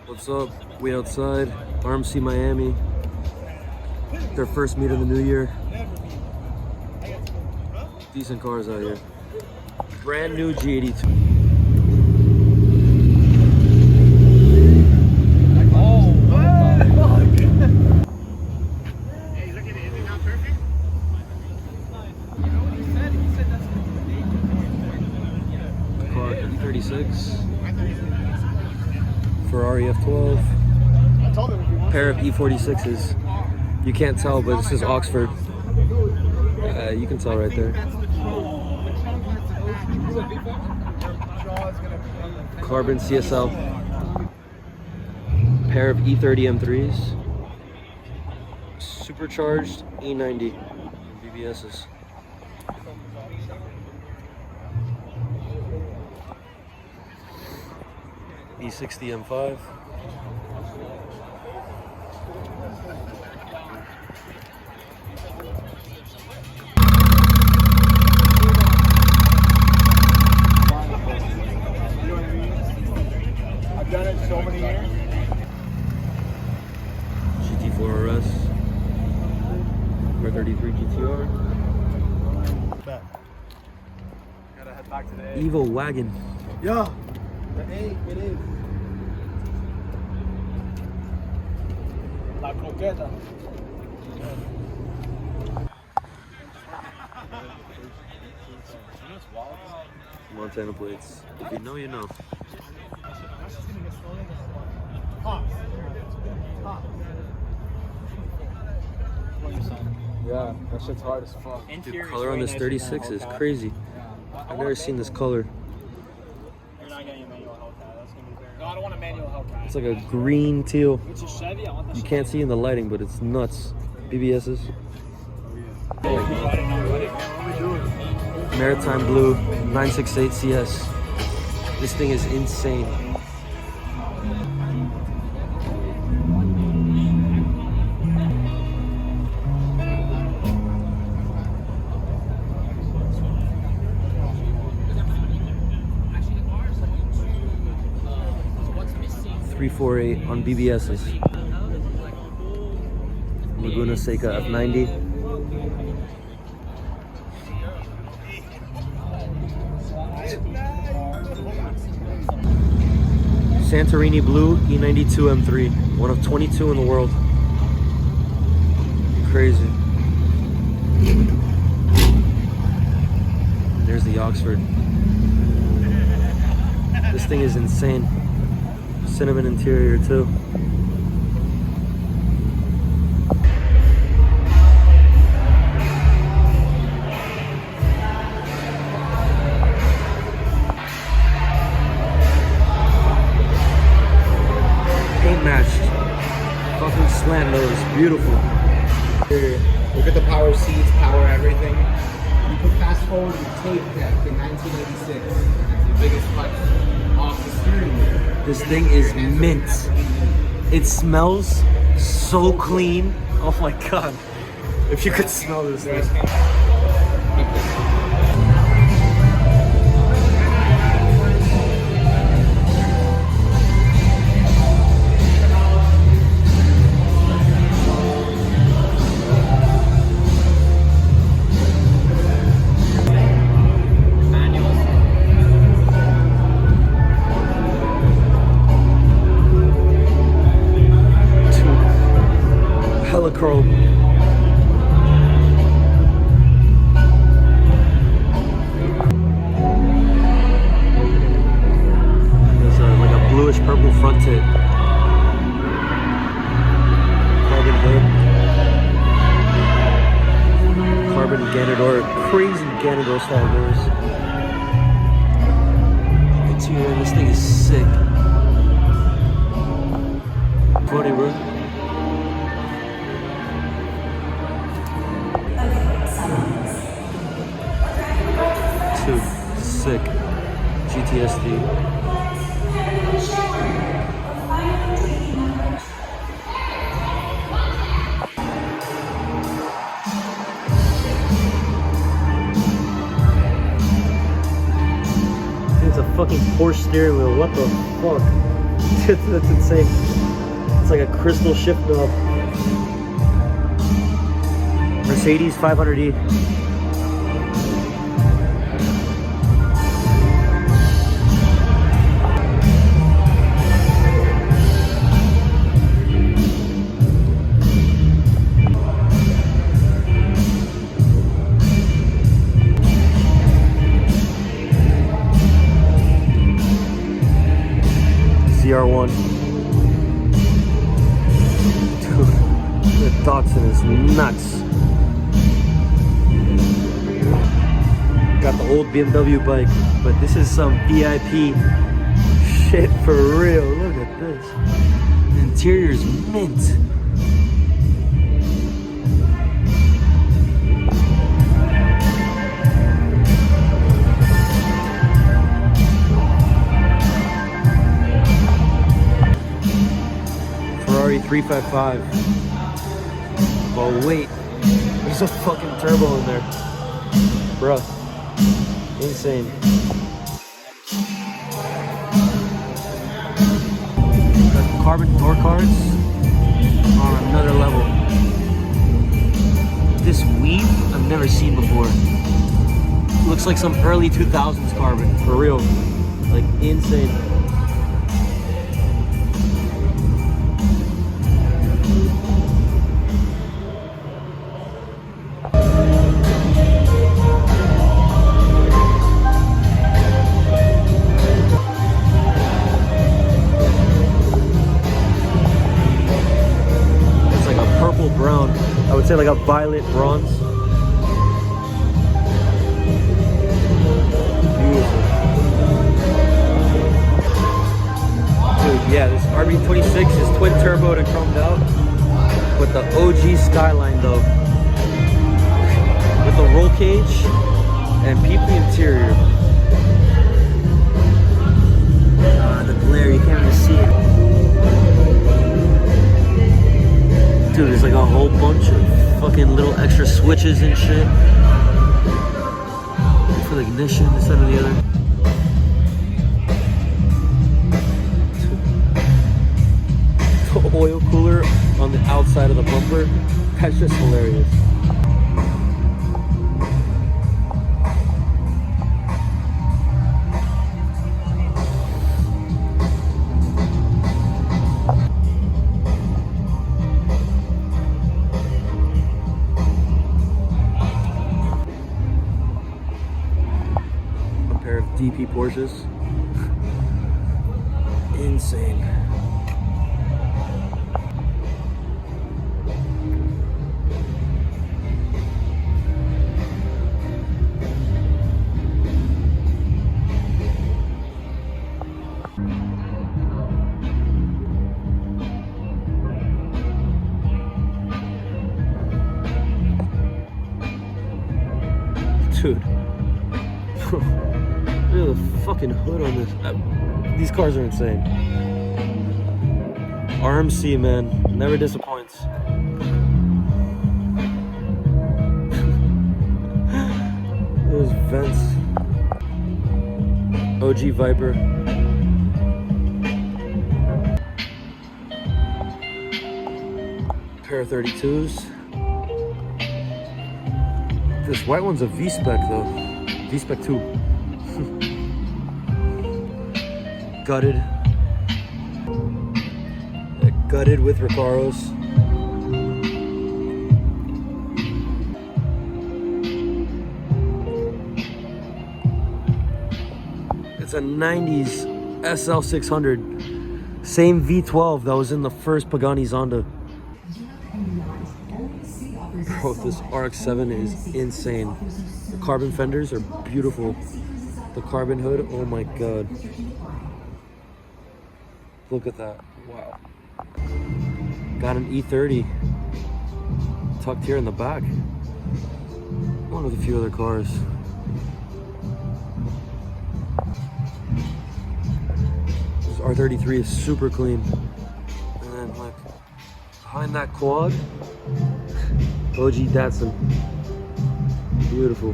What's up? We outside, RMC Miami. Their first meet of the new year. Decent cars out here. Brand new G82. Ferrari F12, pair of E46s. You can't tell, but this is Oxford. You can tell right there. Carbon CSL. Pair of E30 M3s. Supercharged E90 BBSs. E60 M5. I've done it so many years. GT4 RS. R33 GTR. Gotta head back to the A. Evo wagon. Yeah. The A, it is. La croqueta. Montana plates. If you know, you know. Yeah, that shit's hard as fuck. Dude, color on this 36 is crazy. I've never seen this color. You're not getting a manual Hellcat. That's gonna be very. No, I don't want a manual Hellcat. It's like a green teal. It's a Chevy. I want the You can't see in the lighting, but it's nuts. BBSs. Maritime Blue 968 CS. This thing is insane. .348 on BBSs. Laguna Seca F90. Santorini Blue E92 M3, one of 22 in the world. Crazy. There's the Oxford. This thing is insane. Cinnamon interior too. Paint matched. Fucking slant nose. Beautiful. Look at the power seats, power everything. You can fast forward the tape deck in 1986. The biggest cut off the steering wheel. This thing is mint. It smells so clean. Oh my god. If you could smell this thing. Chrome. There's like a bluish purple front tip. Carbon hood. Carbon Ganador. Crazy Ganador style doors. Interior, this thing is sick. 40 bro. Sick. GTSD. It's a fucking Porsche steering wheel. What the fuck? That's insane. It's like a crystal shift knob. Mercedes 500E. CR1. Dude, the Datsun is nuts. Got the old BMW bike, but this is some VIP shit for real. Look at this. The interior's mint. Ferrari 355. Oh wait, there's a fucking turbo in there. Bruh. Insane. The carbon door cards on another level. This weave I've never seen before. Looks like some early 2000s carbon, for real. Like insane. Brown. I would say like a violet bronze. Beautiful. Dude, yeah, this RB26 is twin turboed and chromed out. With the OG Skyline though. With the roll cage and peep the interior. The glare, you can't even see it. Dude, there's like a whole bunch of fucking little extra switches and shit. For the ignition, this, that, and the other. The oil cooler on the outside of the bumper. That's just hilarious. DP Porsches. Insane. Dude. Look at the fucking hood on this. These cars are insane. RMC, man, never disappoints. Those vents. OG Viper. Pair of 32s. This white one's a V-Spec though. V-Spec 2. Gutted. Gutted with Recaros. It's a 90s SL600. Same V12 that was in the first Pagani Zonda. Bro, this RX-7 is insane. The carbon fenders are beautiful. The carbon hood, oh my god. Look at that, wow. Got an E30 tucked here in the back. One with a few other cars. This R33 is super clean. And then like behind that quad, OG Datsun. Beautiful.